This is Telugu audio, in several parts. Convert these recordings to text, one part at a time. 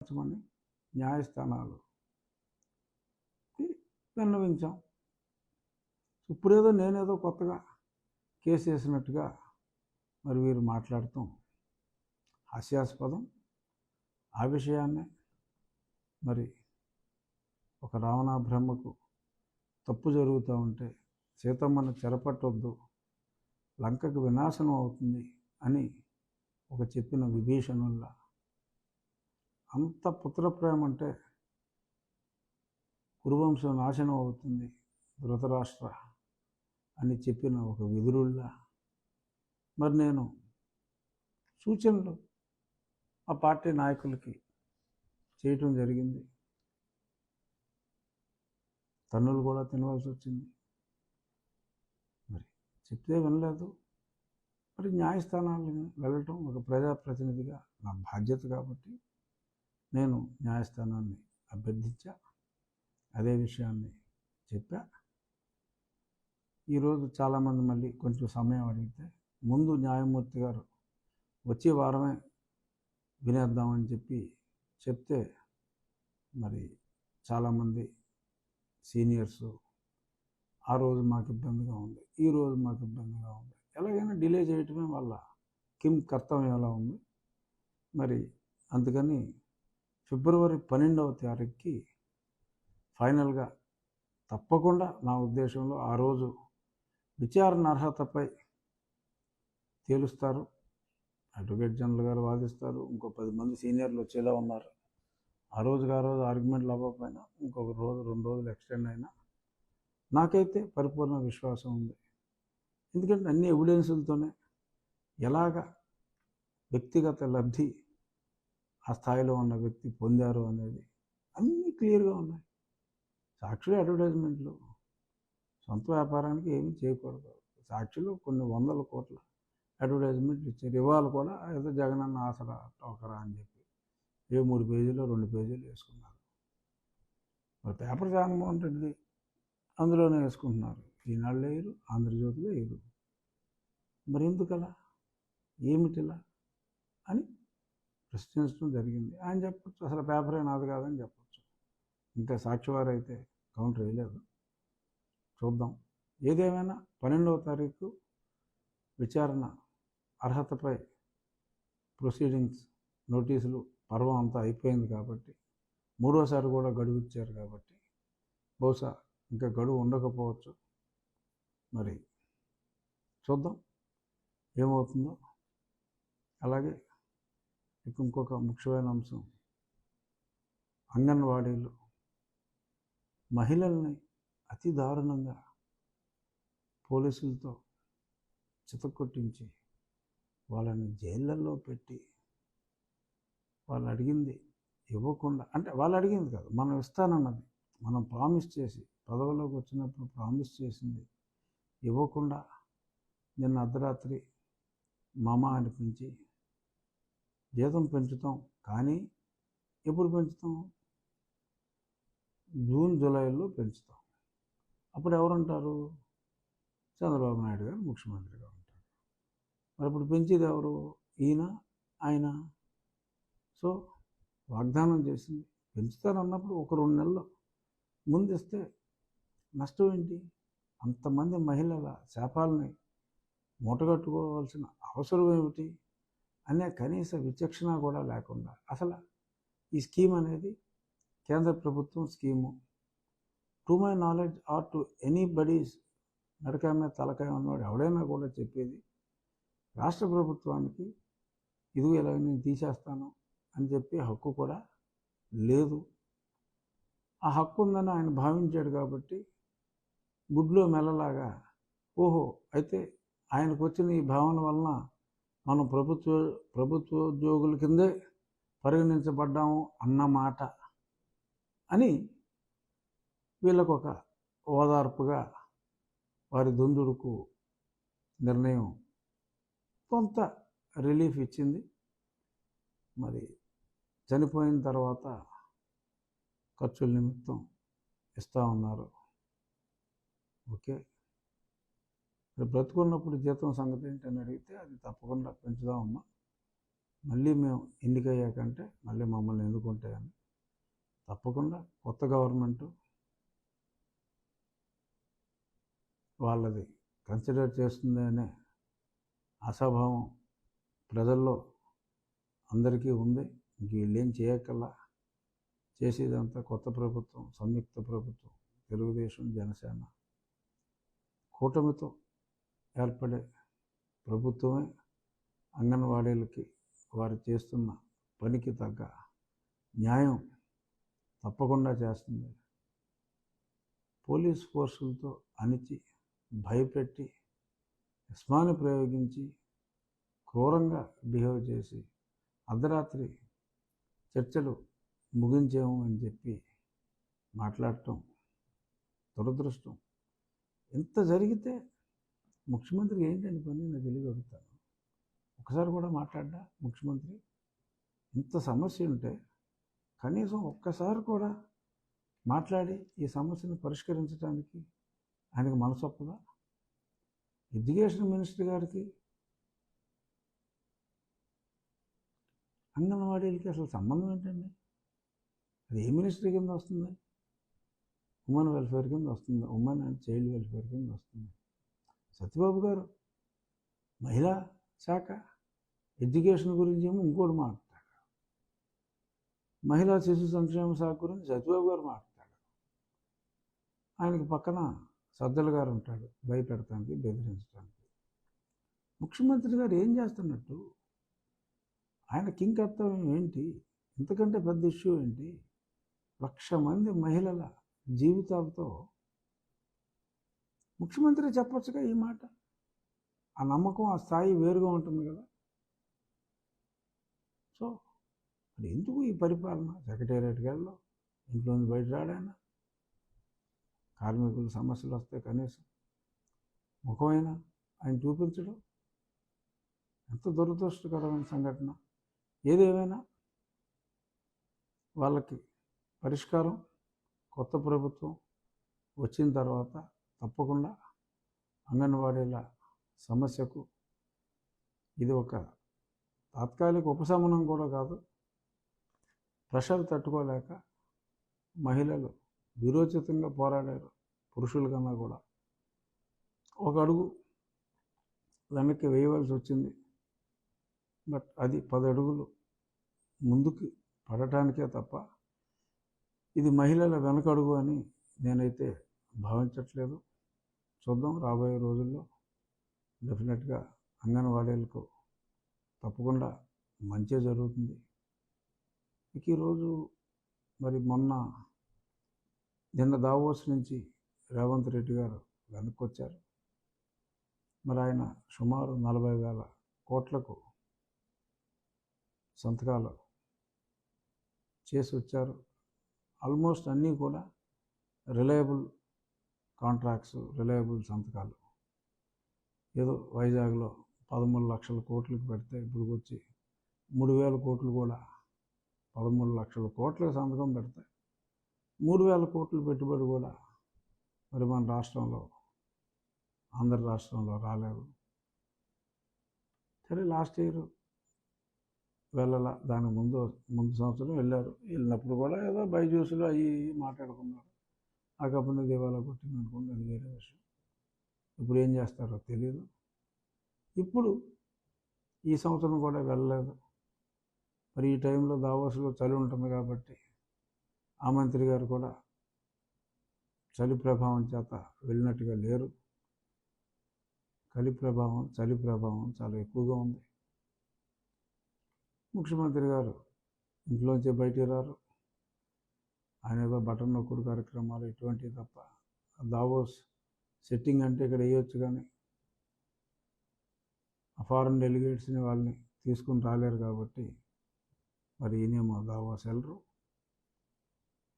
మార్చమని న్యాయస్థానాలకి విన్నవించాం. ఇప్పుడేదో నేనేదో కొత్తగా కేసు వేసినట్టుగా మరి వీరు మాట్లాడటం హాస్యాస్పదం. ఆ విషయాన్నే మరి ఒక రావణ బ్రహ్మకు తప్పు జరుగుతూ ఉంటే సీతమ్మను చెరపట్టొద్దు, లంకకు వినాశనం అవుతుంది అని ఒక చెప్పిన విభీషణుల్లా, అంత పుత్రప్రేమ అంటే కురువంశం నాశనం అవుతుంది ధృతరాష్ట్ర అని చెప్పిన ఒక విదురుల్లా మరి నేను సూచనలు ఆ పార్టీ నాయకులకి చేయటం జరిగింది. తన్నులు కూడా తినవలసి వచ్చింది. మరి చెప్తే వినలేదు. మరి న్యాయస్థానాలను వెళ్ళటం ఒక ప్రజాప్రతినిధిగా నా బాధ్యత కాబట్టి నేను న్యాయస్థానాన్ని అభ్యర్థించా. అదే విషయాన్ని చెప్పా. ఈరోజు చాలామంది మళ్ళీ కొంచెం సమయం అడిగితే ముందు న్యాయమూర్తి గారు వచ్చే వారమే వినేద్దామని చెప్తే మరి చాలామంది సీనియర్స్ ఆ రోజు మాకు ఇబ్బందిగా ఉంది, ఈరోజు మాకు ఇబ్బందిగా ఉంది, ఎలాగైనా డిలే చేయటమే వాళ్ళ కర్తవ్యంలా ఉంది. మరి అందుకని ఫిబ్రవరి 12వ తారీఖుకి ఫైనల్గా తప్పకుండా నా ఉద్దేశంలో ఆ రోజు విచారణ అర్హతపై తేలుస్తారు. అడ్వకేట్ జనరల్ గారు వాదిస్తారు, ఇంకో 10 మంది సీనియర్లు వచ్చేలా ఉన్నారు. ఆ రోజు ఆర్గ్యుమెంట్లు అవ్వకపోయినా ఇంకొక రోజు 2 రోజులు ఎక్స్టెండ్ అయినా నాకైతే పరిపూర్ణ విశ్వాసం ఉంది. ఎందుకంటే అన్ని ఎవిడెన్సులతోనే ఎలాగ వ్యక్తిగత లబ్ధి ఆ స్థాయిలో ఉన్న వ్యక్తి పొందారు అనేది అన్నీ క్లియర్గా ఉన్నాయి. సాక్షులు అడ్వర్టైజ్మెంట్లు సొంత వ్యాపారానికి ఏమీ చేయకూడదు. సాక్షులు కొన్ని 100 కోట్ల అడ్వర్టైజ్మెంట్లు ఇచ్చారు. ఇవాళ కూడా ఏదో జగనన్న ఆసరా టోకరా అని చెప్పి 3 పేజీలు 2 పేజీలు వేసుకున్నారు. మరి పేపర్ జగన్మోహన్ రెడ్డి అందులోనే వేసుకుంటున్నారు. ఈనాళ్ళు వేయరు, ఆంధ్రజ్యోతిలో వేయరు. మరి ఎందుకలా, ఏమిటిలా అని ప్రశ్నించడం జరిగింది. ఆయన చెప్పచ్చు అసలు పేపరే నాది కాదని చెప్పచ్చు. ఇంకా సాక్షివారు అయితే కౌంటర్ వేయలేదు. చూద్దాం. ఏదేమైనా 12వ తారీఖు విచారణ అర్హతపై ప్రొసీడింగ్స్ నోటీసులు పర్వం అంతా అయిపోయింది కాబట్టి, 3వసారి కూడా గడువు ఇచ్చారు కాబట్టి బహుశా ఇంకా గడువు ఉండకపోవచ్చు. మరి చూద్దాం ఏమవుతుందో. అలాగే ఇంకొక ముఖ్యమైన అంశం, అంగన్వాడీలు మహిళల్ని అతి దారుణంగా పోలీసులతో చితక్కొట్టించి వాళ్ళని జైళ్ళల్లో పెట్టి వాళ్ళు అడిగింది ఇవ్వకుండా, అంటే వాళ్ళు అడిగింది కాదు, మనం ఇస్తానన్నది, మనం ప్రామిస్ చేసి పదవిలోకి వచ్చినప్పుడు ప్రామిస్ చేసింది ఇవ్వకుండా నిన్న అర్ధరాత్రి మామ అనిపించి జీతం పెంచుతాం, కానీ ఎప్పుడు పెంచుతాం, జూన్ జూలైలో పెంచుతాం. అప్పుడు ఎవరుంటారు, చంద్రబాబు నాయుడు గారు ముఖ్యమంత్రిగా ఉంటారు. మరి ఇప్పుడు పెంచేది ఎవరు, ఈయన ఆయన. సో వాగ్దానం చేసింది పెంచుతారన్నప్పుడు ఒక 2 నెలలు ముందిస్తే నష్టం ఏంటి? అంతమంది మహిళల శాపాలని మూటగట్టుకోవాల్సిన అవసరం ఏమిటి అనే కనీస విచక్షణ కూడా లేకుండా అసలు ఈ స్కీమ్ అనేది కేంద్ర ప్రభుత్వం scheme. To my knowledge or to anybody's నడకాయ మీద తలకాయ ఉన్నవాడు ఎవడైనా కూడా చెప్పేది రాష్ట్ర ప్రభుత్వానికి ఇది ఇలా నేను తీసేస్తాను అని చెప్పి హక్కు కూడా లేదు. ఆ హక్కు ఉందని ఆయన భావించాడు కాబట్టి గుడ్లో మెల్లలాగా ఓహో అయితే ఆయనకు వచ్చిన ఈ భావన వలన మనం ప్రభుత్వోద్యోగుల కిందే పరిగణించబడ్డాము అన్నమాట అని వీళ్ళకు ఒక ఓదార్పుగా వారి దుందుడుకు నిర్ణయం కొంత రిలీఫ్ ఇచ్చింది. మరి చనిపోయిన తర్వాత ఖర్చుల నిమిత్తం ఇస్తూ ఉన్నారు. ఓకే, బ్రతుకున్నప్పుడు జీతం సంగతి ఏంటని అడిగితే అది తప్పకుండా పెంచుదామమ్మా, మళ్ళీ మేము ఎన్నికయ్యాకంటే మళ్ళీ మమ్మల్ని ఎన్నుకుంటాయని తప్పకుండా కొత్త గవర్నమెంటు వాళ్ళది కన్సిడర్ చేస్తుంది అనే ఆశాభావం ప్రజల్లో అందరికీ ఉంది. ఇంక వీళ్ళేం చేయక్కల్లా, చేసేదంతా కొత్త ప్రభుత్వం, సంయుక్త ప్రభుత్వం, తెలుగుదేశం జనసేన కూటమితో ఏర్పడే ప్రభుత్వమే అంగన్వాడీలకి వారు చేస్తున్న పనికి తగ్గ న్యాయం తప్పకుండా చేస్తుంది. పోలీస్ ఫోర్సులతో అణిచి భయపెట్టి ఇస్మాని ప్రయోగించి క్రూరంగా బిహేవ్ చేసి అర్ధరాత్రి చర్చలు ముగించాము అని చెప్పి మాట్లాడటం దురదృష్టం. ఎంత జరిగితే ముఖ్యమంత్రికి ఏంటని పని నేను తెలియగలుగుతాను. ఒకసారి కూడా మాట్లాడ్డా ముఖ్యమంత్రి? ఇంత సమస్య ఉంటే కనీసం ఒక్కసారి కూడా మాట్లాడి ఈ సమస్యను పరిష్కరించడానికి ఆయనకు మనసొప్పదా? ఎడ్యుకేషన్ మినిస్టర్ గారికి అంగన్వాడీలకి అసలు సంబంధం ఏంటండి? అది ఏ మినిస్ట్రీ కింద వస్తుంది? ఉమెన్ వెల్ఫేర్ కింద వస్తుంది, ఉమెన్ అండ్ చైల్డ్ వెల్ఫేర్ కింద వస్తుంది. సత్యబాబు గారు మహిళా శాఖ, ఎడ్యుకేషన్ గురించి ఏమో ఇంకోటి మాట్లాడతాడు. మహిళా శిశు సంక్షేమ శాఖ గురించి సత్యబాబు గారు మాట్లాడతాడు. ఆయనకి పక్కన సజ్జల గారు ఉంటాడు భయపెడటానికి, బెదిరించడానికి. ముఖ్యమంత్రి గారు ఏం చేస్తున్నట్టు? ఆయన కింగ్ కర్తవ్యం ఏంటి? ఇంతకంటే పెద్ద ఇష్యూ ఏంటి? 1,00,000 మంది మహిళల జీవితాలతో ముఖ్యమంత్రి చెప్పొచ్చుగా ఈ మాట. ఆ నమ్మకం, ఆ స్థాయి వేరుగా ఉంటుంది కదా. సో మరి ఎందుకు ఈ పరిపాలన? సెక్రటేరియట్కి వెళ్ళడం, ఇంట్లోంచి బయట రాడాయన, కార్మికుల సమస్యలు వస్తే కనీసం ముఖమైనా ఆయన చూపించడం ఎంత దురదృష్టకరమైన సంఘటన. ఏదేమైనా వాళ్ళకి పరిష్కారం కొత్త ప్రభుత్వం వచ్చిన తర్వాత తప్పకుండా అంగన్వాడీల సమస్యకు ఇది ఒక తాత్కాలిక ఉపశమనం కూడా కాదు. ప్రెషర్ తట్టుకోలేక మహిళలు విరోచితంగా పోరాడారు. పురుషుల కన్నా కూడా ఒక అడుగు వెనక్కి వేయవలసి వచ్చింది. బట్ అది 10 అడుగులు ముందుకు పడటానికే తప్ప ఇది మహిళల వెనకడుగు అని నేనైతే భావించట్లేదు. చూద్దాం రాబోయే రోజుల్లో డెఫినెట్గా అంగన్వాడీలకు తప్పకుండా మంచే జరుగుతుంది. ఇక ఈరోజు మరి నిన్న దావోస్ నుంచి రేవంత్ రెడ్డి గారు వెనక్కి వచ్చారు. మరి ఆయన సుమారు 40,000 కోట్లకు సంతకాలు చేసి వచ్చారు. ఆల్మోస్ట్ అన్నీ కూడా రిలయబుల్ కాంట్రాక్ట్స్, రిలయబుల్ సంతకాలు. ఏదో వైజాగ్లో 13 లక్షల కోట్లకు పెడితే ఇప్పుడు వచ్చి 3,000 కోట్లు కూడా 13 లక్షల కోట్లకు సంతకం పెడతాయి. 3,000 కోట్ల పెట్టుబడి కూడా మరి మన రాష్ట్రంలో, ఆంధ్ర రాష్ట్రంలో రాలేదు. సరే లాస్ట్ ఇయర్ వెళ్ళాల, దానికి ముందు సంవత్సరం వెళ్ళినప్పుడు కూడా ఏదో బైజూసులు అవి మాట్లాడుకున్నారు. ఆ కంపెనీ దివాలా కొట్టింది అనుకోండి, అది వేరే విషయం. ఇప్పుడు ఏం చేస్తారో తెలియదు. ఇప్పుడు ఈ సంవత్సరం కూడా వెళ్ళలేదు. మరి ఈ టైంలో దావోస్లో చలి ఉంటుంది కాబట్టి ఆ మంత్రి గారు కూడా చలి ప్రభావం చేత వెళ్ళినట్టుగా లేరు. చలి ప్రభావం చాలా ఎక్కువగా ఉంది. ముఖ్యమంత్రి గారు ఇంట్లోంచే బయటికి రారు. ఆయన ఏదో బటన్ నొక్కుడు కార్యక్రమాలు ఇటువంటివి తప్ప దావోస్ సెట్టింగ్ అంటే ఇక్కడ వేయొచ్చు, కానీ ఆ ఫారెన్ డెలిగేట్స్ని వాళ్ళని తీసుకుని రాలేరు కాబట్టి మరి ఈయనేమో దావోస్ వెళ్ళరు.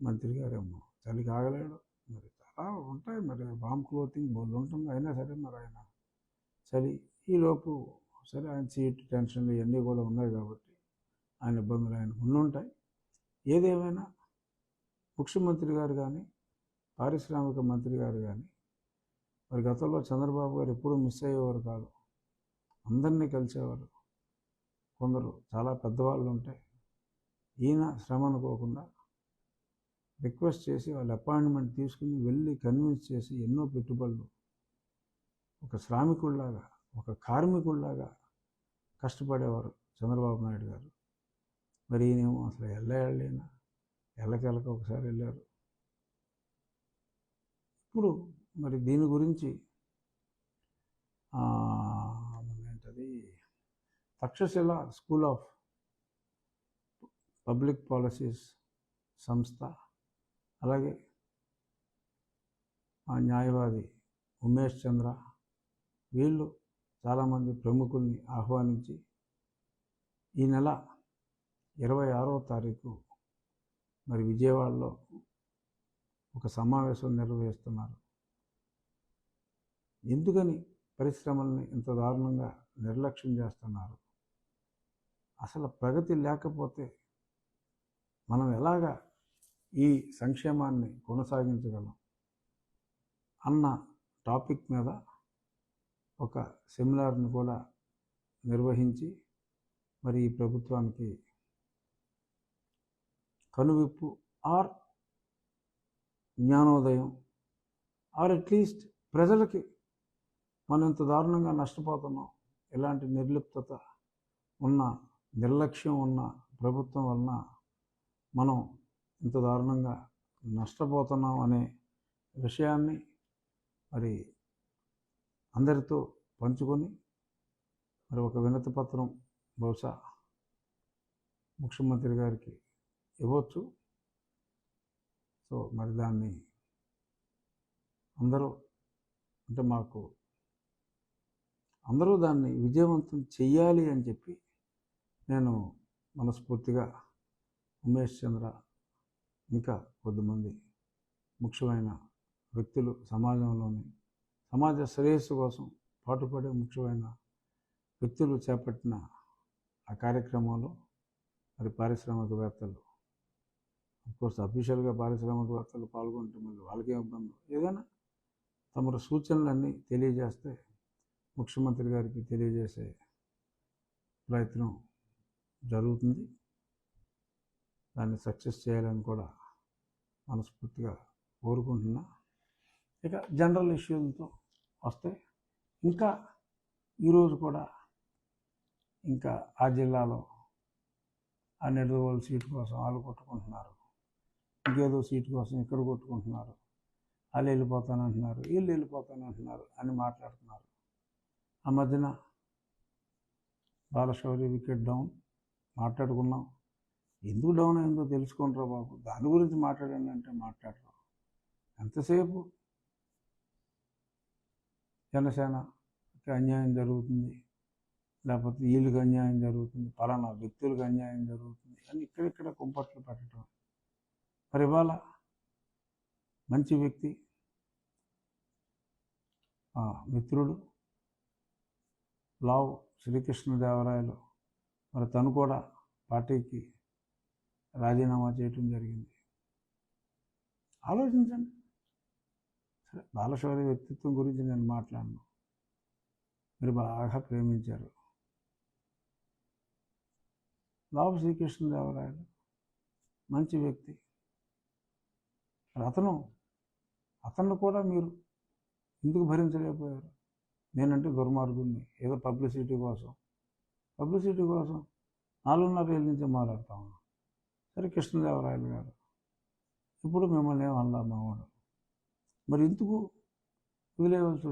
మంత్రి గారేమో చలికి ఆగలేడు. మరి చాలా ఉంటాయి, మరి వామ్ క్లోతింగ్ బోల్ ఉంటుంది. అయినా సరే మరి ఆయన చలి ఈలోపు సరే ఆయన సీట్ టెన్షన్లు ఇవన్నీ కూడా ఉన్నాయి కాబట్టి ఆయన ఇబ్బందులు ఆయనకు ఉండుంటాయి. ఏదేమైనా ముఖ్యమంత్రి గారు కానీ, పారిశ్రామిక మంత్రి గారు కానీ మరి గతంలో చంద్రబాబు గారు ఎప్పుడూ మిస్ అయ్యేవారు కాదు. అందరినీ కలిసేవారు. కొందరు చాలా పెద్దవాళ్ళు ఉంటే ఈయన శ్రమ అనుకోకుండా రిక్వెస్ట్ చేసి వాళ్ళ అపాయింట్మెంట్ తీసుకుని వెళ్ళి కన్విన్స్ చేసి ఎన్నో పెట్టుబడులు ఒక శ్రామికుల్లాగా ఒక కార్మికుల్లాగా కష్టపడేవారు చంద్రబాబు నాయుడు గారు. మరి ఈయనేమో అసలు వెళ్ళలేనా ఎల్లకెళ్ళక ఒకసారి వెళ్ళారు. ఇప్పుడు మరి దీని గురించి ఏంటది Takshashila school of public policies సంస్థ, అలాగే ఆ న్యాయవాది ఉమేష్ చంద్ర, వీళ్ళు చాలామంది ప్రముఖుల్ని ఆహ్వానించి ఈ నెల 26వ తారీఖు మరి విజయవాడలో ఒక సమావేశం నిర్వహిస్తున్నారు. ఎందుకని పరిశ్రమల్ని ఇంత దారుణంగా నిర్లక్ష్యం చేస్తున్నారు? అసలు ప్రగతి లేకపోతే మనం ఎలాగా ఈ సంక్షేమాన్ని కొనసాగించగలం అన్న టాపిక్ మీద ఒక సెమినార్ని కూడా నిర్వహించి మరి ఈ ప్రభుత్వానికి కనువిప్పు ఆర్ జ్ఞానోదయం ఆర్ అట్లీస్ట్ ప్రజలకి మనం ఇంత దారుణంగా నష్టపోతున్నాం, ఇలాంటి నిర్లిప్తత ఉన్న నిర్లక్ష్యం ఉన్న ప్రభుత్వం వలన మనం ఇంత దారుణంగా నష్టపోతున్నాం అనే విషయాన్ని మరి అందరితో పంచుకొని మరి ఒక వినతి పత్రం బహుశా ముఖ్యమంత్రి గారికి ఇవ్వచ్చు. సో మరి దాన్ని అందరూ దాన్ని విజయవంతం చెయ్యాలి అని చెప్పి నేను మనస్ఫూర్తిగా ఉమేష్ చంద్ర ఇంకా కొద్దిమంది ముఖ్యమైన వ్యక్తులు సమాజ శ్రేయస్సు కోసం పాటుపడే ముఖ్యమైన వ్యక్తులు చేపట్టిన ఆ కార్యక్రమంలో మరి పారిశ్రామికవేత్తలు అఫ్కోర్స్ అఫీషియల్గా పారిశ్రామికవేత్తలు పాల్గొంటే మళ్ళీ వాళ్ళకే ఇబ్బంది. ఏదైనా తమ సూచనలన్నీ తెలియజేస్తే ముఖ్యమంత్రి గారికి తెలియజేసే ప్రయత్నం జరుగుతుంది. దాన్ని సక్సెస్ చేయాలని కూడా మనస్ఫూర్తిగా కోరుకుంటున్నా. ఇక జనరల్ ఇష్యూలతో వస్తే ఇంకా ఈరోజు కూడా ఇంకా ఆ జిల్లాలో ఆ నిడదవోలు సీటు కోసం వాళ్ళు కొట్టుకుంటున్నారు, ఇంకేదో సీటు కోసం ఇక్కడ కొట్టుకుంటున్నారు, వాళ్ళు వెళ్ళిపోతానంటున్నారు, వీళ్ళు వెళ్ళిపోతానంటున్నారు అని మాట్లాడుతున్నారు. ఆ మధ్యన బాలశౌరి వికెట్ డౌన్ మాట్లాడుకున్నాం. ఎందుకు డౌన్ అయిందో తెలుసుకుంటారా బాబు, దాని గురించి మాట్లాడండి అంటే మాట్లాడరు. ఎంతసేపు జనసేనకి అన్యాయం జరుగుతుంది, లేకపోతే వీళ్ళకి అన్యాయం జరుగుతుంది, పలానా వ్యక్తులకు అన్యాయం జరుగుతుంది అని ఇక్కడిక్కడ కుంపట్లు పెట్టడం. మరి ఇవాళ మంచి వ్యక్తి మిత్రుడు లావు శ్రీకృష్ణదేవరాయలు మరి తను కూడా పార్టీకి రాజీనామా చేయటం జరిగింది. ఆలోచించండి. సరే, బాలశౌరి వ్యక్తిత్వం గురించి నేను మాట్లాడను, మీరు బాగా ప్రేమించారు. లావు శ్రీకృష్ణదేవరాయలు మంచి వ్యక్తి. అతను కూడా మీరు ఎందుకు భరించలేకపోయారు? నేనంటే దుర్మార్గుడిని, ఏదో పబ్లిసిటీ కోసం 4.5 ఏళ్ళ నుంచే మాట్లాడుతా ఉన్నాను. సరే, కృష్ణదేవరాయలు గారు ఇప్పుడు మిమ్మల్ని ఏమన్నా మావాడు, మరి ఎందుకు వదిలేయవలసి